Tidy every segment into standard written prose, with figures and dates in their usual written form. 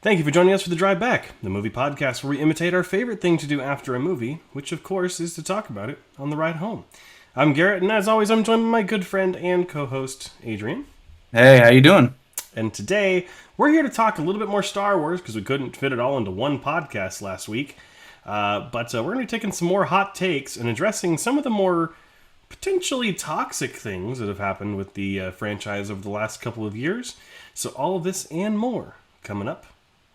Thank you for joining us for The Drive Back, the movie podcast where we imitate our favorite thing to do after a movie, which of course is to talk about it on the ride home. I'm Garrett, and as always, I'm joined by my good friend and co-host, Adrian. Hey, how you doing? And today, we're here to talk a little bit more Star Wars, because we couldn't fit it all into one podcast last week. But we're going to be taking some more hot takes and addressing some of the more potentially toxic things that have happened with the franchise over the last couple of years. So all of this and more coming up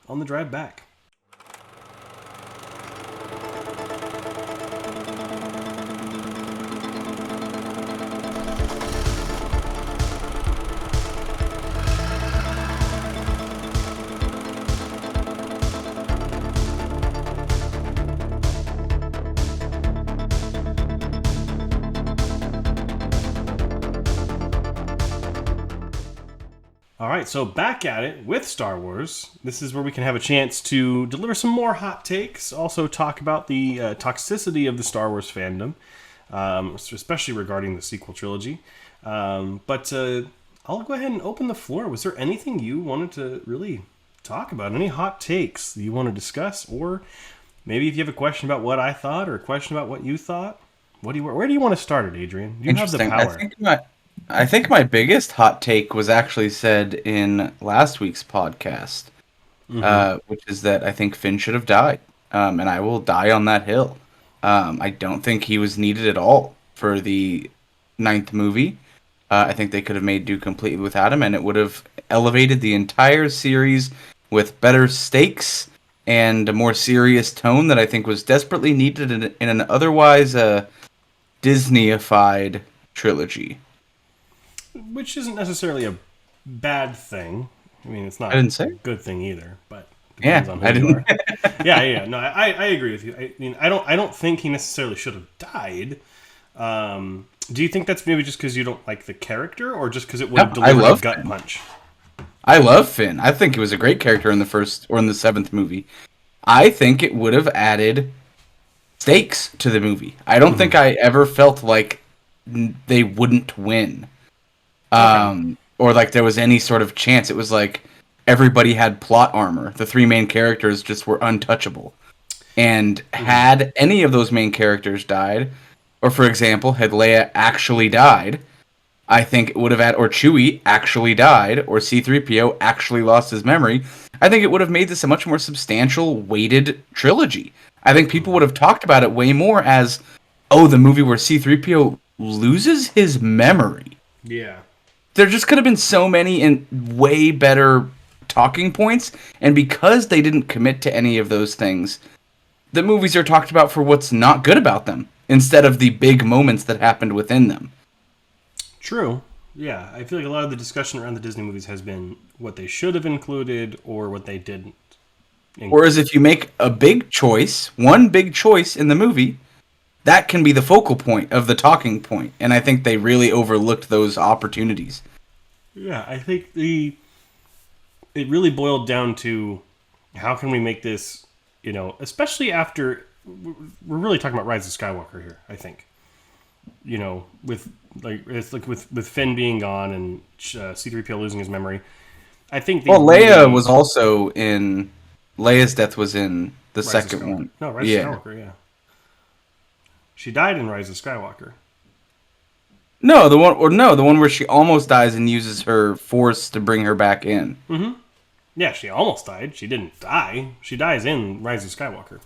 on The Drive Back. Alright, so back at it with Star Wars. This is where we can have a chance to deliver some more hot takes, also talk about the toxicity of the Star Wars fandom, especially regarding the sequel trilogy. But I'll go ahead and open the floor. Was there anything you wanted to really talk about? Any hot takes that you want to discuss? Or maybe if you have a question about what I thought or a question about what you thought? Where do you want to start it, Adrian? You have the power. I think my biggest hot take was actually said in last week's podcast, which is that I think Finn should have died, and I will die on that hill. I don't think he was needed at all for the ninth movie. I think they could have made do completely without him, and it would have elevated the entire series with better stakes and a more serious tone that I think was desperately needed in an otherwise Disney-ified trilogy. Which isn't necessarily a bad thing. I mean, it's not I didn't say a good thing either, but depends on who I you didn't. are. Yeah. No, I agree with you. I mean, I don't think he necessarily should have died. Do you think that's maybe just because you don't like the character, or just because it would have delivered a gut punch? I love Finn. I think he was a great character in the first or in the seventh movie. I think it would have added stakes to the movie. I don't think I ever felt like they wouldn't win. Or like there was any sort of chance. It was like everybody had plot armor. The three main characters just were untouchable. And had any of those main characters died, or for example, had Leia actually died, I think it would have had, or Chewie actually died, or C-3PO actually lost his memory, I think it would have made this a much more substantial, weighted trilogy. I think people would have talked about it way more as, oh, the movie where C-3PO loses his memory. Yeah. There just could have been so many and way better talking points, and because they didn't commit to any of those things, the movies are talked about for what's not good about them, instead of the big moments that happened within them. True. Yeah, I feel like a lot of the discussion around the Disney movies has been what they should have included or what they didn't include. Whereas if you make a big choice, one big choice in the movie, that can be the focal point of the talking point, and I think they really overlooked those opportunities. Yeah, I think it really boiled down to how can we make this, especially after we're really talking about Rise of Skywalker here. I think, with Finn being gone and C-3PO losing his memory, I think. Leia was also in. Leia's death was in the second one. No, Rise of Skywalker. Yeah. She died in Rise of Skywalker. No, the one where she almost dies and uses her force to bring her back in. Mm-hmm. Yeah, she almost died. She didn't die. She dies in Rise of Skywalker.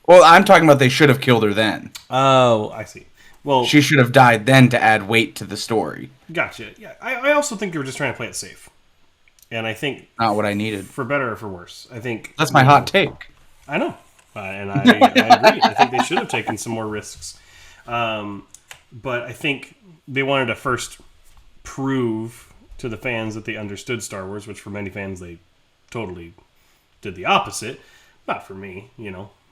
Well, I'm talking about they should have killed her then. Oh, I see. Well, she should have died then to add weight to the story. Gotcha. Yeah, I also think they were just trying to play it safe. And I think... Not what I needed. For better or for worse. I think... That's my hot take. I know. And I agree. I think they should have taken some more risks. But I think they wanted to first prove to the fans that they understood Star Wars, which for many fans they totally did the opposite. Not for me,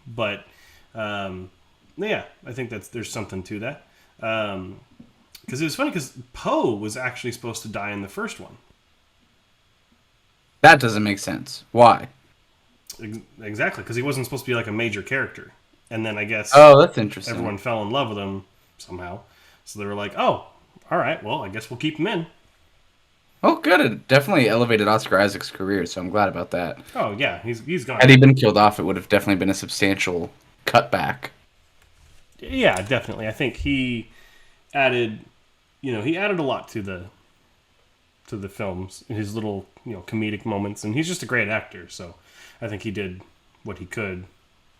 But, yeah, I think there's something to that. Because it was funny because Poe was actually supposed to die in the first one. That doesn't make sense. Why? Exactly, because he wasn't supposed to be like a major character. And then I guess that's interesting. Everyone fell in love with him somehow. So they were like, oh, all right, well, I guess we'll keep him in. Oh, good. It definitely elevated Oscar Isaac's career, so I'm glad about that. Oh yeah, he's gone. Had he been killed off, it would have definitely been a substantial cutback. Yeah, definitely. I think he added, he added a lot to the films, his little, comedic moments, and he's just a great actor. So I think he did what he could.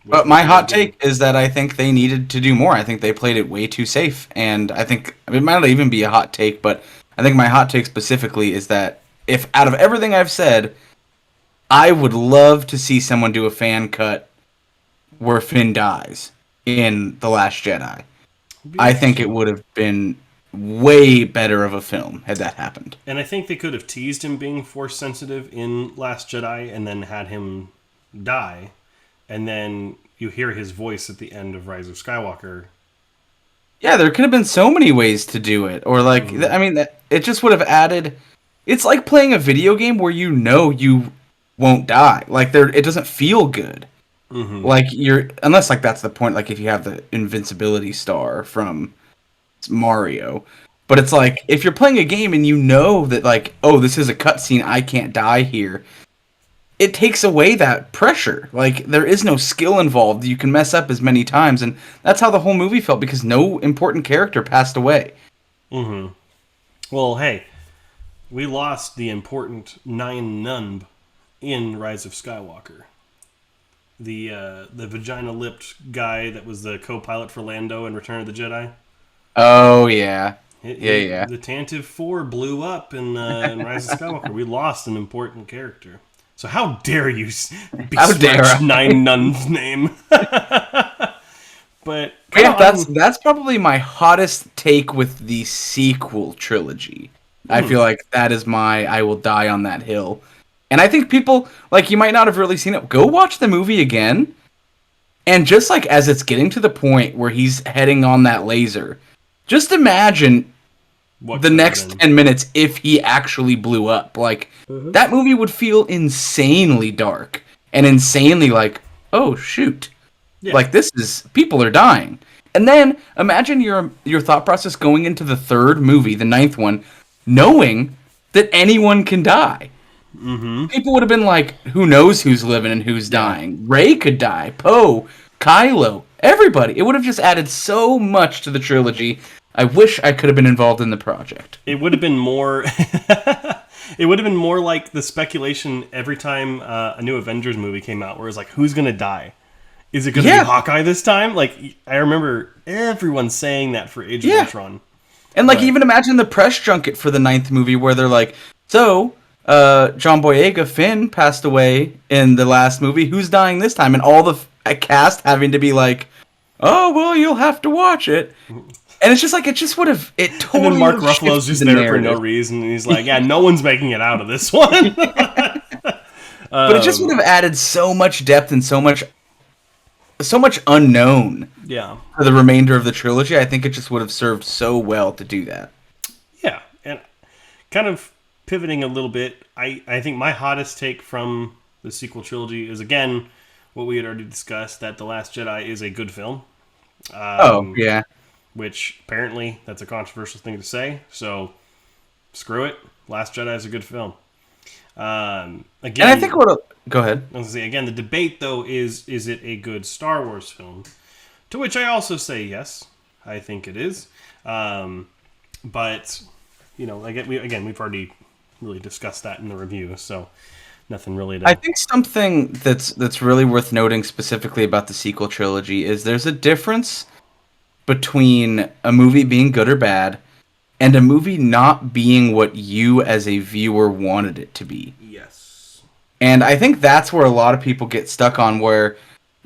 But my hot take is that I think they needed to do more. I think they played it way too safe, and I think it might not even be a hot take, but I think my hot take specifically is that if out of everything I've said, I would love to see someone do a fan cut where Finn dies in The Last Jedi. I think it would have been way better of a film had that happened. And I think they could have teased him being force sensitive in Last Jedi and then had him die. And then you hear his voice at the end of Rise of Skywalker. Yeah, there could have been so many ways to do it. Or, like, I mean, it just would have added... It's like playing a video game where you know you won't die. Like, it doesn't feel good. Mm-hmm. Like, unless, like, that's the point, like, if you have the invincibility star from Mario. But it's like, if you're playing a game and you know that, like, oh, this is a cutscene, I can't die here, it takes away that pressure. Like, there is no skill involved. You can mess up as many times, and that's how the whole movie felt, because no important character passed away. Mm-hmm. Well, hey, we lost the important Nien Nunb in Rise of Skywalker. The vagina-lipped guy that was the co-pilot for Lando in Return of the Jedi. Oh, yeah. Yeah. The Tantive 4 blew up in Rise of Skywalker. We lost an important character. So how dare you besmirch Nien Nunb's name? But yeah, that's probably my hottest take with the sequel trilogy. I feel like that is my I will die on that hill. And I think people, like, you might not have really seen it. Go watch the movie again. And just like as it's getting to the point where he's heading on that laser, just imagine the next 10 minutes if he actually blew up. Like, that movie would feel insanely dark and insanely like, oh, shoot. Yeah. Like, people are dying. And then imagine your thought process going into the third movie, the 9th one, knowing that anyone can die. Mm-hmm. People would have been like, who knows who's living and who's dying? Rey could die. Poe, Kylo, everybody. It would have just added so much to the trilogy. I wish I could have been involved in the project. It would have been more... It would have been more like the speculation every time a new Avengers movie came out, where it's like, who's going to of Is it going to be Hawkeye this time? Like, I remember everyone saying that for Age of Ultron. And, like, even imagine the press junket for the 9th movie where they're like, so, John Boyega, Finn, passed away in the last movie. Who's dying this time? And all the cast having to be like, oh, well, you'll have to watch it. And it's just like, it just would have, it totally. And then Mark Ruffalo's just there for no reason. And he's like, yeah, no one's making it out of this one. But it just would have added so much depth and so much unknown for the remainder of the trilogy. I think it just would have served so well to do that. Yeah, and kind of pivoting a little bit, I think my hottest take from the sequel trilogy is, again, what we had already discussed, that The Last Jedi is a good film. Which, apparently, that's a controversial thing to say, so screw it. Last Jedi is a good film. Again, and I think go ahead. I was going to say, again, the debate, though, is it a good Star Wars film? To which I also say yes. I think it is. But, we've already really discussed that in the review, so nothing really to... I think something that's really worth noting specifically about the sequel trilogy is there's a difference between a movie being good or bad and a movie not being what you as a viewer wanted it to be. Yes. And I think that's where a lot of people get stuck on, where,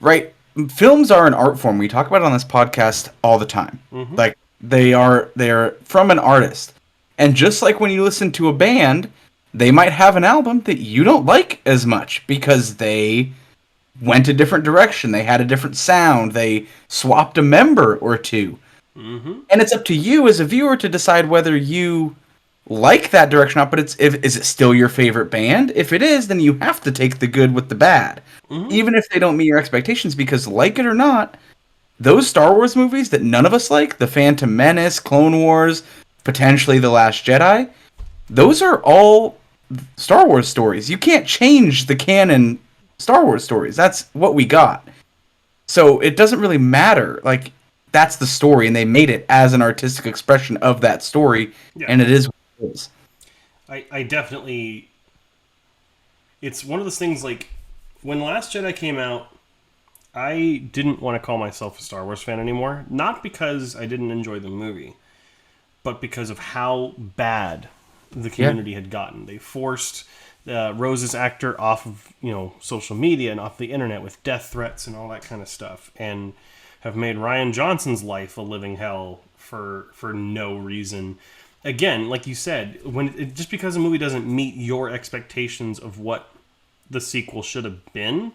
right, films are an art form. We talk about it on this podcast all the time. Mm-hmm. Like, they are from an artist. And just like when you listen to a band, they might have an album that you don't like as much because they went a different direction. They had a different sound. They swapped a member or two. Mm-hmm. And it's up to you as a viewer to decide whether you like that direction or not. But is it still your favorite band? If it is, then you have to take the good with the bad. Mm-hmm. Even if they don't meet your expectations, because like it or not, those Star Wars movies that none of us like, The Phantom Menace, Clone Wars, potentially The Last Jedi, those are all Star Wars stories. You can't change the canon Star Wars stories. That's what we got. So it doesn't really matter. Like, that's the story, and they made it as an artistic expression of that story, Yeah. and it is what it is. I definitely. It's one of those things like when Last Jedi came out, I didn't want to call myself a Star Wars fan anymore. Not because I didn't enjoy the movie, but because of how bad the community had gotten. They forced Rose's actor off of social media and off the internet with death threats and all that kind of stuff, and have made Ryan Johnson's life a living hell for no reason. Again, like you said, just because a movie doesn't meet your expectations of what the sequel should have been,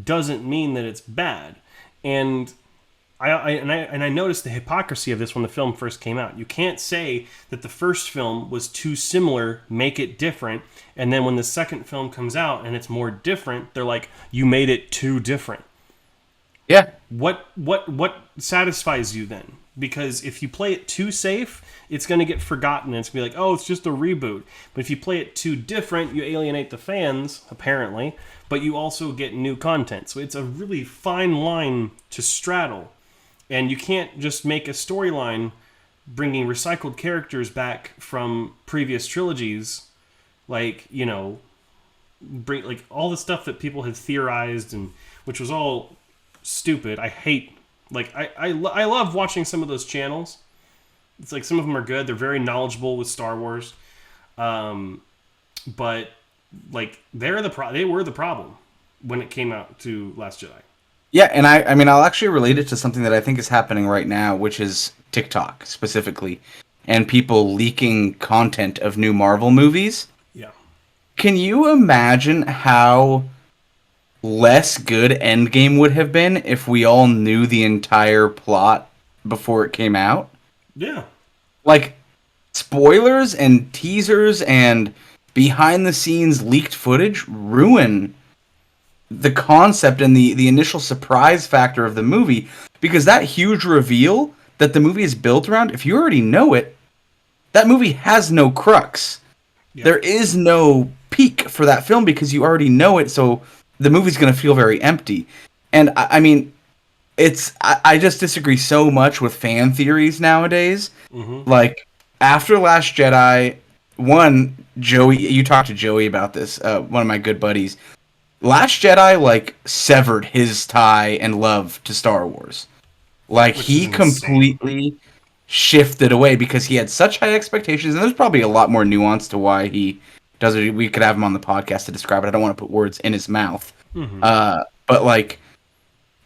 doesn't mean that it's bad. And I noticed the hypocrisy of this when the film first came out. You can't say that the first film was too similar, make it different, and then when the second film comes out and it's more different, they're like, you made it too different. Yeah. What satisfies you then? Because if you play it too safe, it's going to get forgotten. And it's going to be like, oh, it's just a reboot. But if you play it too different, you alienate the fans, apparently, but you also get new content. So it's a really fine line to straddle. And you can't just make a storyline bringing recycled characters back from previous trilogies, like, bring like all the stuff that people had theorized, and which was all stupid. I hate, like, I love watching some of those channels. It's like some of them are good. They're very knowledgeable with Star Wars, but like they were the problem when it came out to Last Jedi. Yeah, and I mean, I'll actually relate it to something that I think is happening right now, which is TikTok specifically, and people leaking content of new Marvel movies. Yeah. Can you imagine how less good Endgame would have been if we all knew the entire plot before it came out? Yeah. Like, spoilers and teasers and behind-the-scenes leaked footage ruin the concept and the initial surprise factor of the movie, because that huge reveal that the movie is built around, if you already know it, that movie has no crux. Yeah. There is no peak for that film because you already know it, so the movie's going to feel very empty. And I mean, I just disagree so much with fan theories nowadays. Mm-hmm. Like, after Last Jedi, Joey, you talked to Joey about this, one of my good buddies. Last Jedi, like, severed his tie and love to Star Wars. Like, he completely shifted away because he had such high expectations, and there's probably a lot more nuance to why he does it. We could have him on the podcast to describe it. I don't want to put words in his mouth. Mm-hmm. But, like,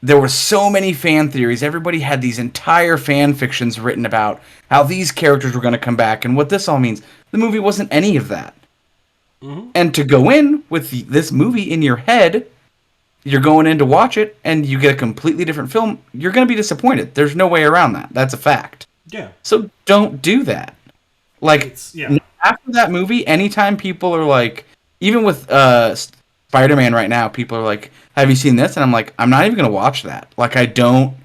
there were so many fan theories. Everybody had these entire fan fictions written about how these characters were going to come back and what this all means. The movie wasn't any of that. Mm-hmm. And to go in with this movie in your head, you're going in to watch it, and you get a completely different film, you're going to be disappointed. There's no way around that. That's a fact. Yeah. So don't do that. Like, after that movie, anytime people are like, even with Spider-Man right now, people are like, have you seen this? And I'm like, I'm not even going to watch that. Like, I don't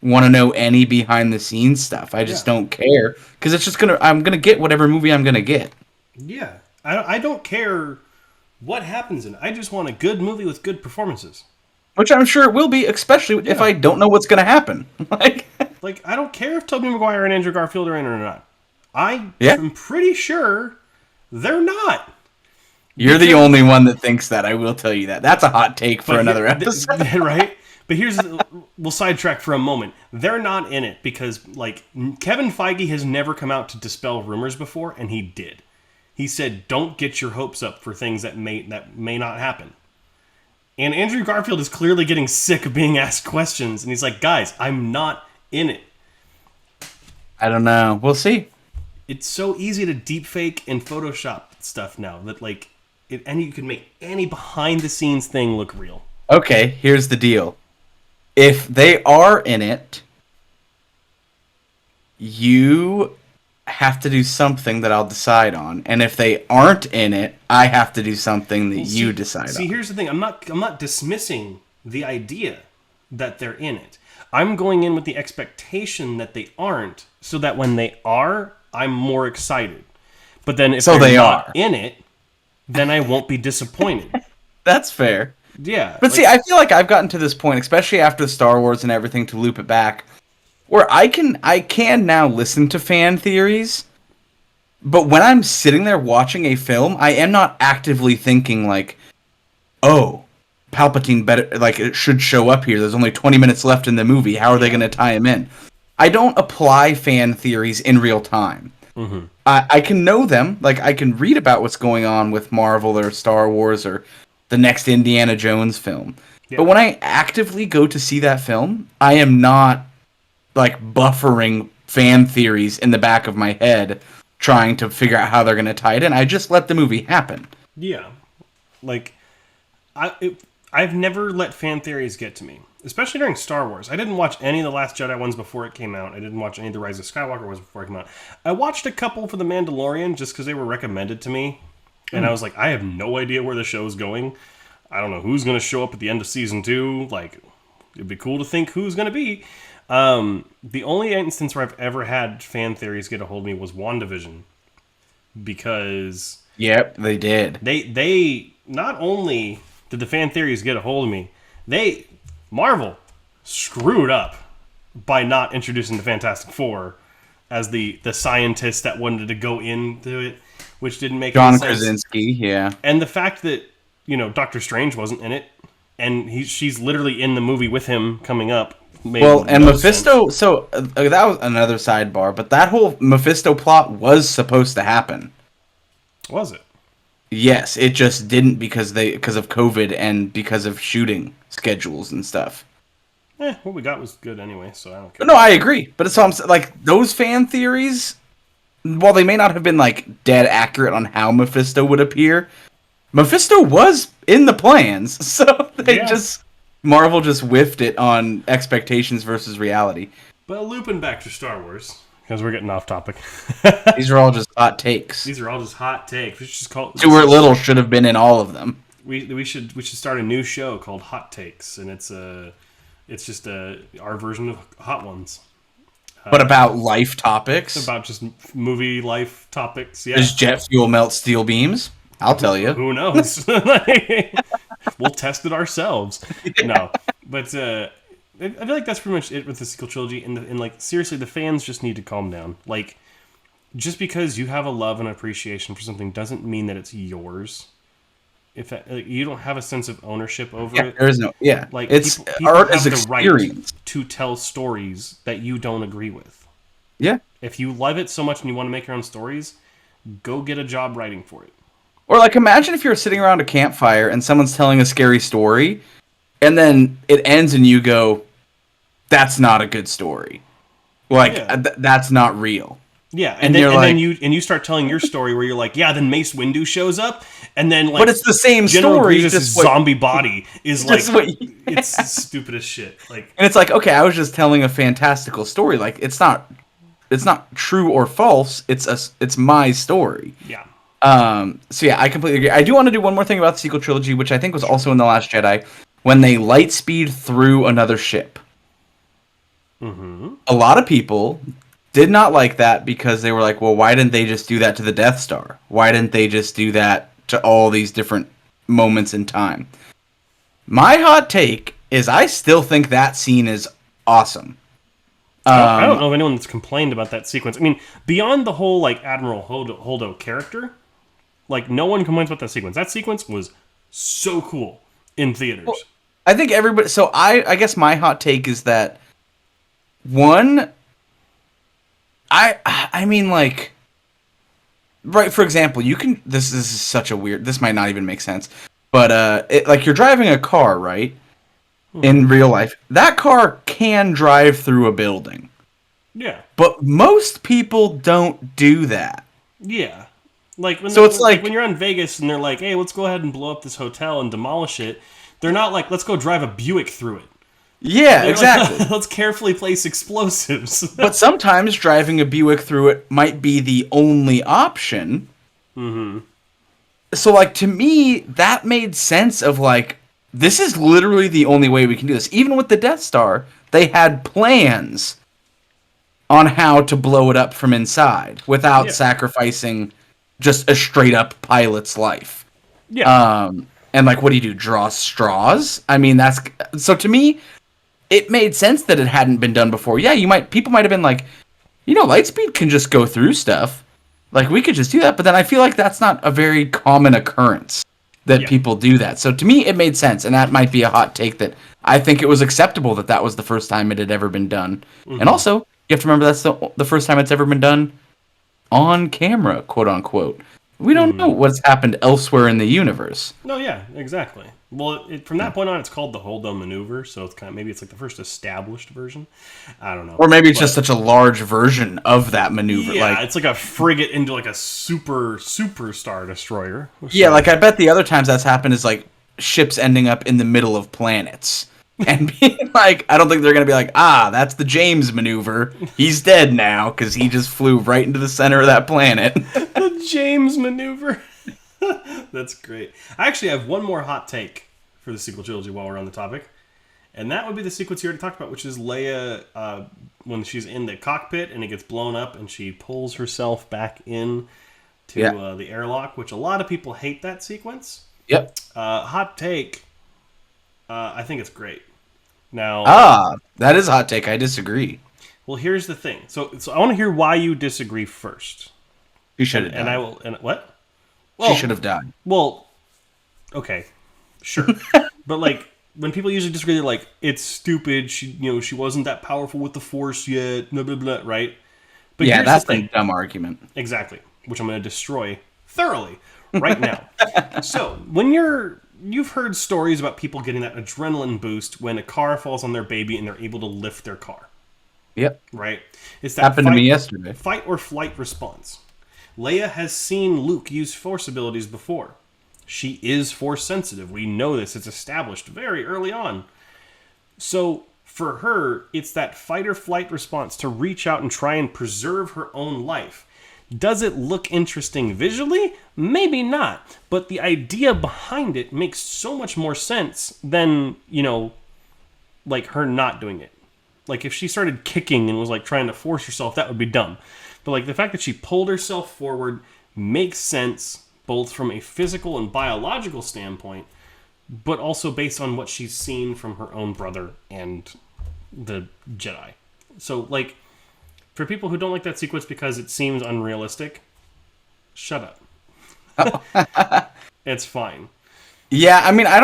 want to know any behind-the-scenes stuff. I just don't care. Because it's just I'm going to get whatever movie I'm going to get. Yeah. I don't care what happens in it. I just want a good movie with good performances. Which I'm sure it will be, especially if I don't know what's going to happen. Like, I don't care if Tobey Maguire and Andrew Garfield are in it or not. I'm pretty sure they're not. You're the only one that thinks that. I will tell you that. That's a hot take for another episode. Right? But we'll sidetrack for a moment. They're not in it because, like, Kevin Feige has never come out to dispel rumors before, and he did. He said, don't get your hopes up for things that may not happen. And Andrew Garfield is clearly getting sick of being asked questions. And he's like, guys, I'm not in it. I don't know. We'll see. It's so easy to deepfake and Photoshop stuff now that, like, and you can make any behind-the-scenes thing look real. Okay, here's the deal. If they are in it, you have to do something that I'll decide on, and if they aren't in it, I have to do something that you decide on. See, here's the thing: I'm not dismissing the idea that they're in it. I'm going in with the expectation that they aren't, so that when they are, I'm more excited. But then if So they're they not are. in it, then I won't be disappointed. That's fair. Yeah. But see, I feel like I've gotten to this point, especially after Star Wars and everything, to loop it back, where I can now listen to fan theories, but when I'm sitting there watching a film, I am not actively thinking like, oh, Palpatine better, like, it should show up here. There's only 20 minutes left in the movie. How are they going to tie him in? I don't apply fan theories in real time. Mm-hmm. I can know them, like I can read about what's going on with Marvel or Star Wars or the next Indiana Jones film. Yeah. But when I actively go to see that film, I am not like buffering fan theories in the back of my head trying to figure out how they're going to tie it in. I just let the movie happen. Yeah. Like, I've never let fan theories get to me, especially during Star Wars. I didn't watch any of the Last Jedi ones before it came out. I didn't watch any of the Rise of Skywalker ones before it came out. I watched a couple for The Mandalorian just because they were recommended to me. And I was like, I have no idea where the show's going. I don't know who's going to show up at the end of season 2. Like, it'd be cool to think who's going to be. The only instance where I've ever had fan theories get a hold of me was WandaVision. Because... Yep, they did. They not only did the fan theories get a hold of me, Marvel screwed up by not introducing the Fantastic Four as the scientists that wanted to go into it, which didn't make any sense. John Krasinski, yeah. And the fact that, Doctor Strange wasn't in it, and she's literally in the movie with him coming up. And Mephisto, sense. So that was another sidebar, but that whole Mephisto plot was supposed to happen. Was it? Yes, it just didn't because of COVID and because of shooting schedules and stuff. What we got was good anyway, so I don't care. No, I agree, but it's like those fan theories, while they may not have been like dead accurate on how Mephisto would appear, Mephisto was in the plans, so Marvel just whiffed it on expectations versus reality. But looping back to Star Wars, because we're getting off topic. These are all just hot takes. We should just call it... Stuart Little should have been in all of them. We should start a new show called Hot Takes, and it's just our version of Hot Ones. But about life topics? About just movie life topics, yeah. Does jet fuel melt steel beams? I'll tell you. Who knows? We'll test it ourselves. No, but I feel like that's pretty much it with the sequel trilogy. And like, seriously, the fans just need to calm down. Like, just because you have a love and appreciation for something doesn't mean that it's yours. If you don't have a sense of ownership over it, there is no. Yeah, like it's people art have is the experience right to tell stories that you don't agree with. Yeah, if you love it so much and you want to make your own stories, go get a job writing for it. Or like, imagine if you're sitting around a campfire and someone's telling a scary story, and then it ends and you go, "That's not a good story. Like that's not real." Yeah, and then you start telling your story where you're like, yeah, then Mace Windu shows up, and then like, but it's the same General story. Grievous' zombie body is like, it's stupid as shit. Like, and it's like, okay, I was just telling a fantastical story. Like, it's not true or false. It's my story. Yeah. So yeah, I completely agree. I do want to do one more thing about the sequel trilogy, which I think was also in The Last Jedi, when they light speed through another ship. Mm-hmm. A lot of people did not like that because they were like, well, why didn't they just do that to the Death Star? Why didn't they just do that to all these different moments in time? My hot take is I still think that scene is awesome. I don't know of anyone that's complained about that sequence. I mean, beyond the whole like Admiral Holdo character, like no one complains about that sequence. That sequence was so cool in theaters. Well, I think everybody. So I guess my hot take is that one. I mean, like, right, for example, you can, this is such a weird, this might not even make sense, but, like, you're driving a car, right, in real life, that car can drive through a building. Yeah. But most people don't do that. Yeah. Like, when so it's like when you're in Vegas and they're like, hey, let's go ahead and blow up this hotel and demolish it, they're not like, let's go drive a Buick through it. Yeah, exactly. Like, let's carefully place explosives. But sometimes driving a Buick through it might be the only option. Mm-hmm. So, like, to me, that made sense of, like, this is literally the only way we can do this. Even with the Death Star, they had plans on how to blow it up from inside without sacrificing just a straight up pilot's life. Yeah. And like, what do? Draw straws? I mean, that's so to me, it made sense that it hadn't been done before. Yeah, people might have been like, Lightspeed can just go through stuff. Like, we could just do that. But then I feel like that's not a very common occurrence that people do that. So to me, it made sense. And that might be a hot take that I think it was acceptable that was the first time it had ever been done. Mm-hmm. And also, you have to remember that's the first time it's ever been done on camera, quote unquote. We don't know what's happened elsewhere in the universe. No, yeah, exactly. Well, from that point on, it's called the hold on maneuver, so it's maybe it's like the first established version. I don't know. Or maybe it's just such a large version of that maneuver. Yeah, it's like a frigate into like a super star destroyer. Yeah, like I bet the other times that's happened is like ships ending up in the middle of planets. And being like, I don't think they're going to be like, that's the James maneuver. He's dead now because he just flew right into the center of that planet. The James maneuver. That's great. I actually have one more hot take for the sequel trilogy while we're on the topic. And that would be the sequence you already talked about, which is Leia when she's in the cockpit and it gets blown up and she pulls herself back in to the airlock, which a lot of people hate that sequence. Yep. Hot take. I think it's great. Now, that is a hot take. I disagree. Well, here's the thing. So I want to hear why you disagree first. She should have died. And I will. And what? Well, she should have died. Well, okay, sure. But like when people usually disagree, they're like, "It's stupid. She wasn't that powerful with the Force yet." Blah blah blah. Right? But yeah, that's a dumb argument. Exactly, which I'm going to destroy thoroughly right now. So when you've heard stories about people getting that adrenaline boost when a car falls on their baby and they're able to lift their car. Yep. Right? It's that happened to me yesterday. Fight or flight response. Leia has seen Luke use Force abilities before. She is Force sensitive. We know this. It's established very early on. So for her, it's that fight or flight response to reach out and try and preserve her own life. Does it look interesting visually? Maybe not. But the idea behind it makes so much more sense than, like her not doing it. Like if she started kicking and was like trying to force herself, that would be dumb. But like the fact that she pulled herself forward makes sense both from a physical and biological standpoint, but also based on what she's seen from her own brother and the Jedi. So like for people who don't like that sequence because it seems unrealistic, shut up. It's fine. Yeah, I mean, I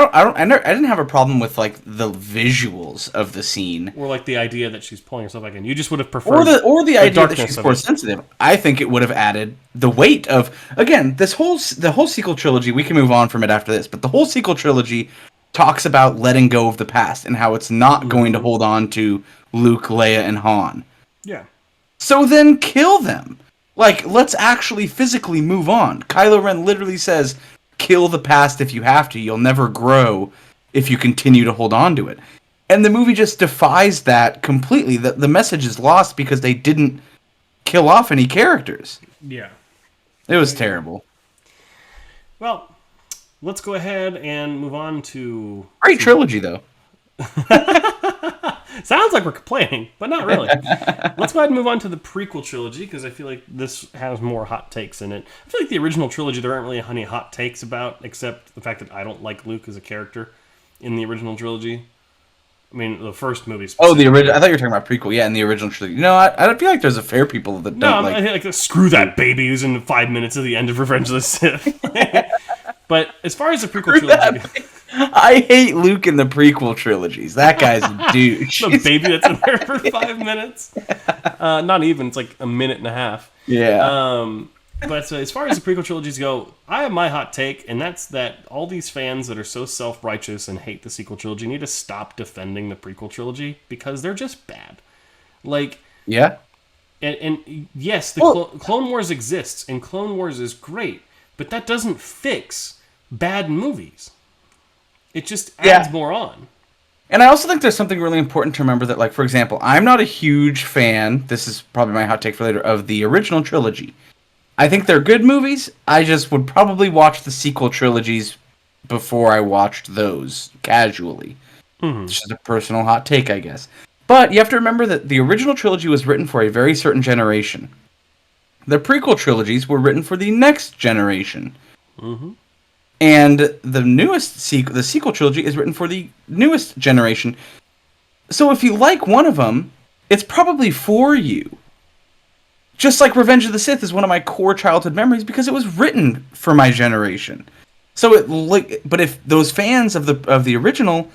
didn't have a problem with like the visuals of the scene, or like the idea that she's pulling herself back in. You just would have preferred, or the idea that she's Force sensitive. I think it would have added the weight of again the whole sequel trilogy. We can move on from it after this, but the whole sequel trilogy talks about letting go of the past and how it's not going to hold on to Luke, Leia, and Han. Yeah. So then kill them. Like, let's actually physically move on. Kylo Ren literally says, kill the past if you have to. You'll never grow if you continue to hold on to it. And the movie just defies that completely. The message is lost because they didn't kill off any characters. Yeah. It was terrible. Well, let's go ahead and move on to... Great trilogy, though. Sounds like we're complaining, but not really. Let's go ahead and move on to the prequel trilogy, because I feel like this has more hot takes in it. I feel like the original trilogy, there aren't really any hot takes about, except the fact that I don't like Luke as a character in the original trilogy. I mean, the first movie. Oh, the original. I thought you were talking about prequel. Yeah, in the original trilogy. No, I feel like there's a fair people that don't like. I like screw that baby who's in 5 minutes of the end of Revenge of the Sith. But as far as the prequel trilogy, I hate Luke in the prequel trilogies. That guy's a douche. The baby that's in there for 5 minutes. Not even. It's like a minute and a half. Yeah. But as far as the prequel trilogies go, I have my hot take, and that's that all these fans that are so self-righteous and hate the sequel trilogy need to stop defending the prequel trilogy because they're just bad. Like, yeah. And yes, the Clone Wars exists, and Clone Wars is great, but that doesn't fix bad movies. It just adds more on. And I also think there's something really important to remember that, like, for example, I'm not a huge fan, this is probably my hot take for later, of the original trilogy. I think they're good movies. I just would probably watch the sequel trilogies before I watched those casually. Mm-hmm. It's just a personal hot take, I guess. But you have to remember that the original trilogy was written for a very certain generation. The prequel trilogies were written for the next generation. Mm-hmm. And the sequel trilogy is written for the newest generation. So if you like one of them, it's probably for you. Just like Revenge of the Sith is one of my core childhood memories because it was written for my generation. But if those fans of the original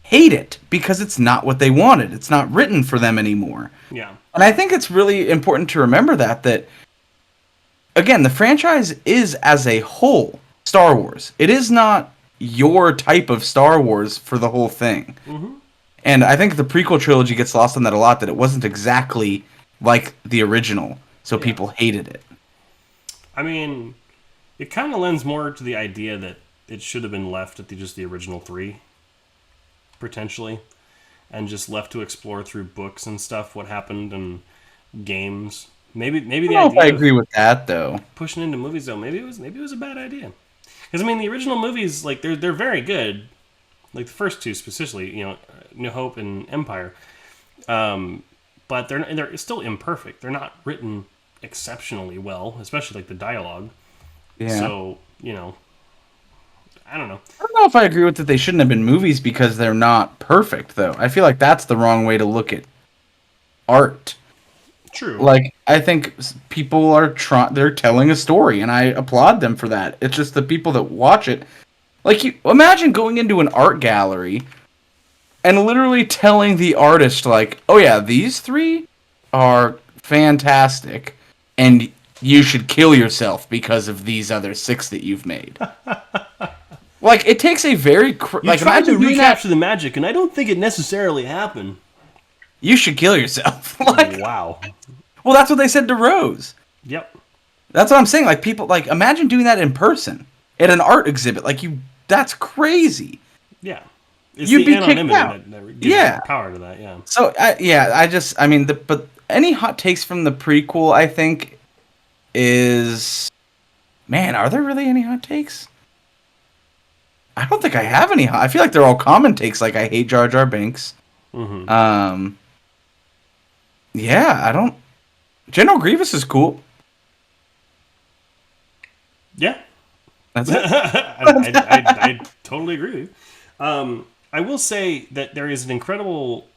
hate it because it's not what they wanted, it's not written for them anymore. Yeah. And I think it's really important to remember that again, the franchise is as a whole Star Wars. It is not your type of Star Wars for the whole thing. Mm-hmm. And I think the prequel trilogy gets lost on that a lot, that it wasn't exactly like the original, so people hated it. I mean, it kind of lends more to the idea that it should have been left at just the original 3, potentially, and just left to explore through books and stuff what happened and games. Maybe the idea. I don't know if I agree with that though. Pushing into movies though, maybe it was a bad idea. Because I mean, the original movies, like they're very good, like the first 2 specifically, New Hope and Empire. But they're still imperfect. They're not written exceptionally well, especially like the dialogue. Yeah. So I don't know. I don't know if I agree with that they shouldn't have been movies because they're not perfect, though. I feel like that's the wrong way to look at art. True. Like, I think people they're telling a story, and I applaud them for that. It's just the people that watch it. Like, you imagine going into an art gallery and literally telling the artist, like, oh yeah, these 3 are fantastic, and you should kill yourself because of these other 6 that you've made. Like, it takes a very... You tried to recapture the magic, and I don't think it necessarily happened. You should kill yourself. Like, wow. Well, that's what they said to Rose. Yep. That's what I'm saying. Like, people... Like, imagine doing that in person. At an art exhibit. Like, that's crazy. Yeah. It's you'd be kicked out. That gives power to that, yeah. So, but any hot takes from the prequel, I think, is... Man, are there really any hot takes? I don't think I have any. I feel like they're all common takes. Like, I hate Jar Jar Binks. Mm-hmm. Yeah, I don't... General Grievous is cool. Yeah. That's it. I totally agree with you. I will say that there is an incredible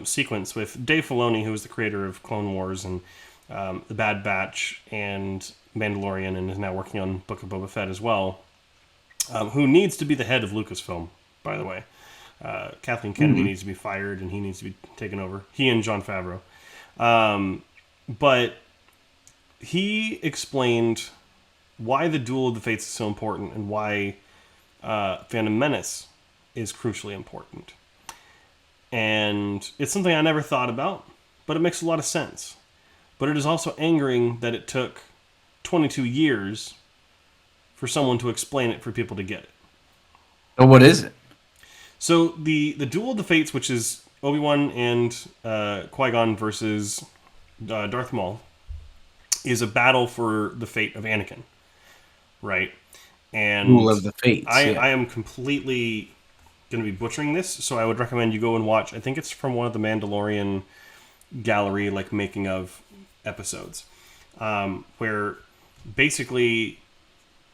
sequence with Dave Filoni, who is the creator of Clone Wars and The Bad Batch and Mandalorian, and is now working on Book of Boba Fett as well, who needs to be the head of Lucasfilm, by the way. Kathleen Kennedy needs to be fired, and he needs to be taken over. He and Jon Favreau. But he explained why the Duel of the Fates is so important and why Phantom Menace is crucially important. And it's something I never thought about, but it makes a lot of sense. But it is also angering that it took 22 years for someone to explain it for people to get it. So what is it? So the Duel of the Fates, which is Obi-Wan and Qui-Gon versus Darth Maul, is a battle for the fate of Anakin, right? And Duel of the Fates. I am completely going to be butchering this, so I would recommend you go and watch. I think it's from one of the Mandalorian gallery, like, making of episodes, where basically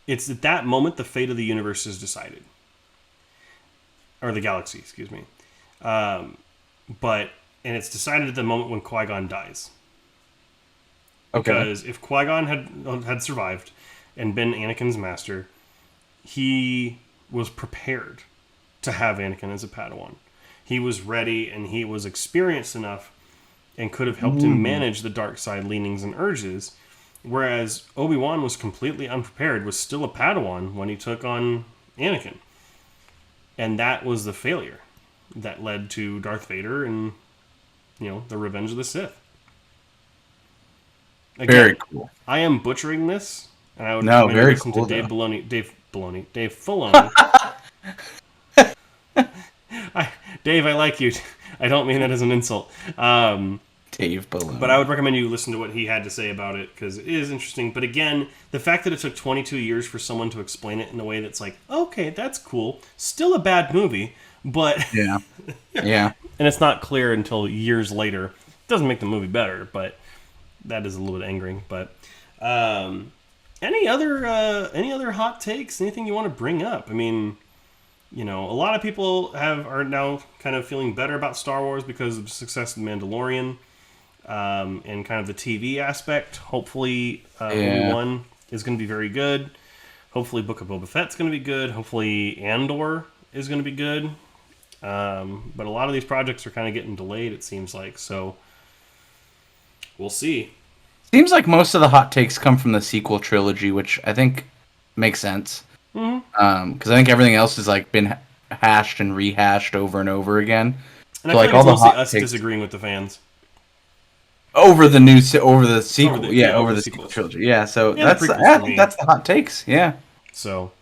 it's at that moment the fate of the universe is decided. Or the galaxy, excuse me. And it's decided at the moment when Qui-Gon dies. Okay. Because if Qui-Gon had survived and been Anakin's master, he was prepared to have Anakin as a Padawan. He was ready and he was experienced enough and could have helped him manage the dark side leanings and urges, whereas Obi-Wan was completely unprepared, was still a Padawan when he took on Anakin. And that was the failure that led to Darth Vader and, the Revenge of the Sith. Again, very cool. I am butchering this, and I would very listen cool, to Dave Filoni. Dave, I like you. I don't mean that as an insult. Dave Filoni. But I would recommend you listen to what he had to say about it, because it is interesting. But again, the fact that it took 22 years for someone to explain it in a way that's like, okay, that's cool. Still a bad movie, but... Yeah. Yeah. And it's not clear until years later. It doesn't make the movie better, but that is a little bit angering. But Any other hot takes? Anything you want to bring up? I mean, a lot of people are now kind of feeling better about Star Wars because of the success of The Mandalorian, and kind of the TV aspect. Hopefully, Obi-Wan is going to be very good. Hopefully, Book of Boba Fett's going to be good. Hopefully, Andor is going to be good. But a lot of these projects are kind of getting delayed, it seems like. So, we'll see. Seems like most of the hot takes come from the sequel trilogy, which I think makes sense. Mm-hmm. Because I think everything else has like been hashed and rehashed over and over again. And so, I feel like all it's mostly us disagreeing with the fans over the sequel trilogy. Yeah, so that's the hot takes. Yeah. So,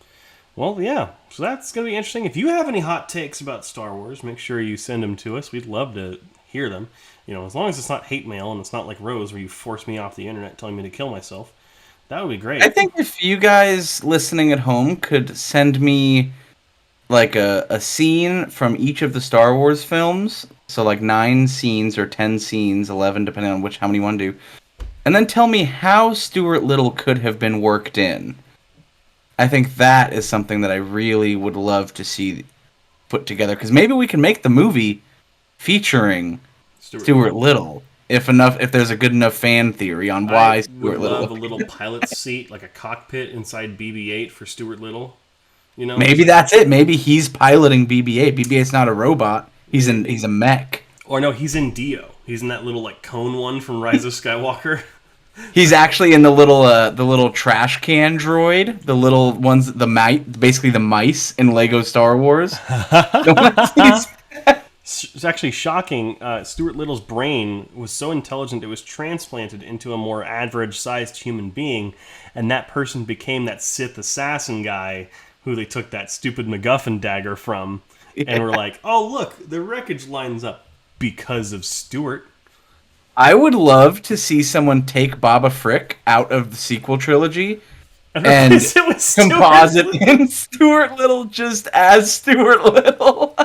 well, yeah. So that's gonna be interesting. If you have any hot takes about Star Wars, make sure you send them to us. We'd love to hear them. As long as it's not hate mail and it's not like Rose where you force me off the internet telling me to kill myself, that would be great. I think if you guys listening at home could send me like a scene from each of the Star Wars films, so like 9 scenes or 10 scenes, 11 depending on how many you want to do, and then tell me how Stuart Little could have been worked in. I think that is something that I really would love to see put together, because maybe we can make the movie featuring Stuart Little, if there's a good enough fan theory on why Stuart Little. I would love a little pilot seat, like a cockpit inside BB-8 for Stuart Little. Maybe that's it. Maybe he's piloting BB-8. BB-8's not a robot. He's a mech. Or no, he's in Dio. He's in that little like cone one from Rise of Skywalker. He's actually in the little trash can droid, the little ones, basically the mice in Lego Star Wars. It's actually shocking. Stuart Little's brain was so intelligent it was transplanted into a more average-sized human being, and that person became that Sith assassin guy who they took that stupid MacGuffin dagger from, and were like, oh, look, the wreckage lines up because of Stuart. I would love to see someone take Boba Frick out of the sequel trilogy and composite in Stuart Little just as Stuart Little.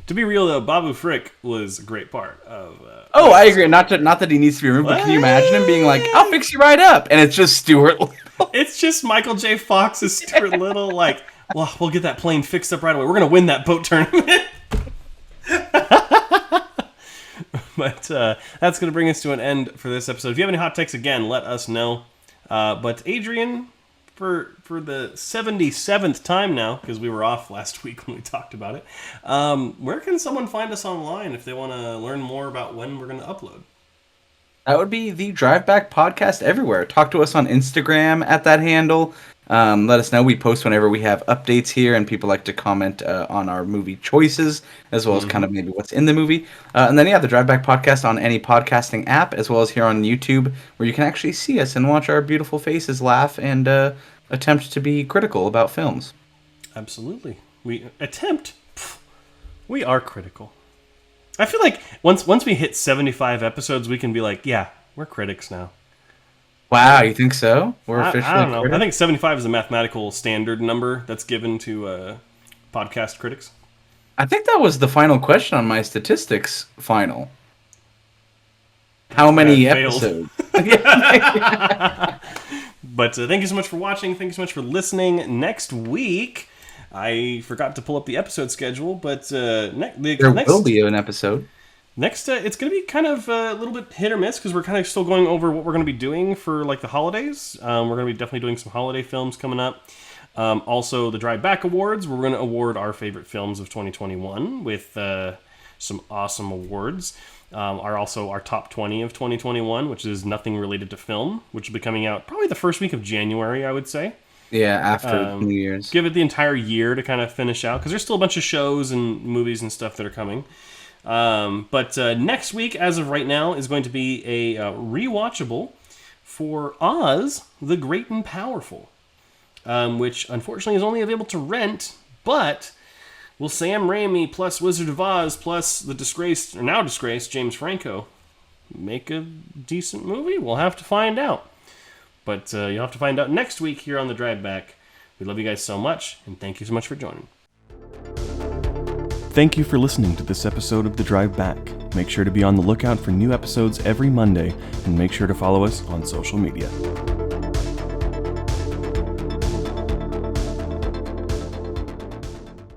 To be real, though, Babu Frick was a great part of... I agree. Not that he needs to be removed, but can you imagine him being like, I'll fix you right up, and it's just Stuart Little? It's just Michael J. Fox's Stuart Little, like, well, we'll get that plane fixed up right away. We're going to win that boat tournament. But that's going to bring us to an end for this episode. If you have any hot takes, again, let us know. But Adrian, for the 77th time now, because we were off last week when we talked about it, where can someone find us online if they want to learn more about when we're going to upload? That would be the Drive Back Podcast everywhere. Talk to us on Instagram at that handle. Let us know. We post whenever we have updates here, and people like to comment on our movie choices, as well as kind of maybe what's in the movie. And then, the Drive Back Podcast on any podcasting app, as well as here on YouTube, where you can actually see us and watch our beautiful faces laugh and attempt to be critical about films. Absolutely. We attempt. We are critical. I feel like once we hit 75 episodes, we can be like, yeah, we're critics now. Wow, you think so? We're officially I don't know. critics? I think 75 is a mathematical standard number that's given to podcast critics. I think that was the final question on my statistics final. How many episodes? But thank you so much for watching. Thank you so much for listening. Next week, I forgot to pull up the episode schedule, but there will be an episode. Next, it's going to be kind of a little bit hit or miss because we're kind of still going over what we're going to be doing for like the holidays. We're going to be definitely doing some holiday films coming up. Also, the Drive Back Awards, we're going to award our favorite films of 2021 with some awesome awards. Our top 20 of 2021, which is nothing related to film, which will be coming out probably the first week of January, I would say. Yeah, after New Year's. Give it the entire year to kind of finish out because there's still a bunch of shows and movies and stuff that are coming. But next week, as of right now, is going to be a rewatchable for Oz, the Great and Powerful, which unfortunately is only available to rent, but will Sam Raimi plus Wizard of Oz plus the now disgraced James Franco make a decent movie? We'll have to find out. But you'll have to find out next week here on The Drive Back. We love you guys so much, and thank you so much for joining. Thank you for listening to this episode of The Drive Back. Make sure to be on the lookout for new episodes every Monday, and make sure to follow us on social media.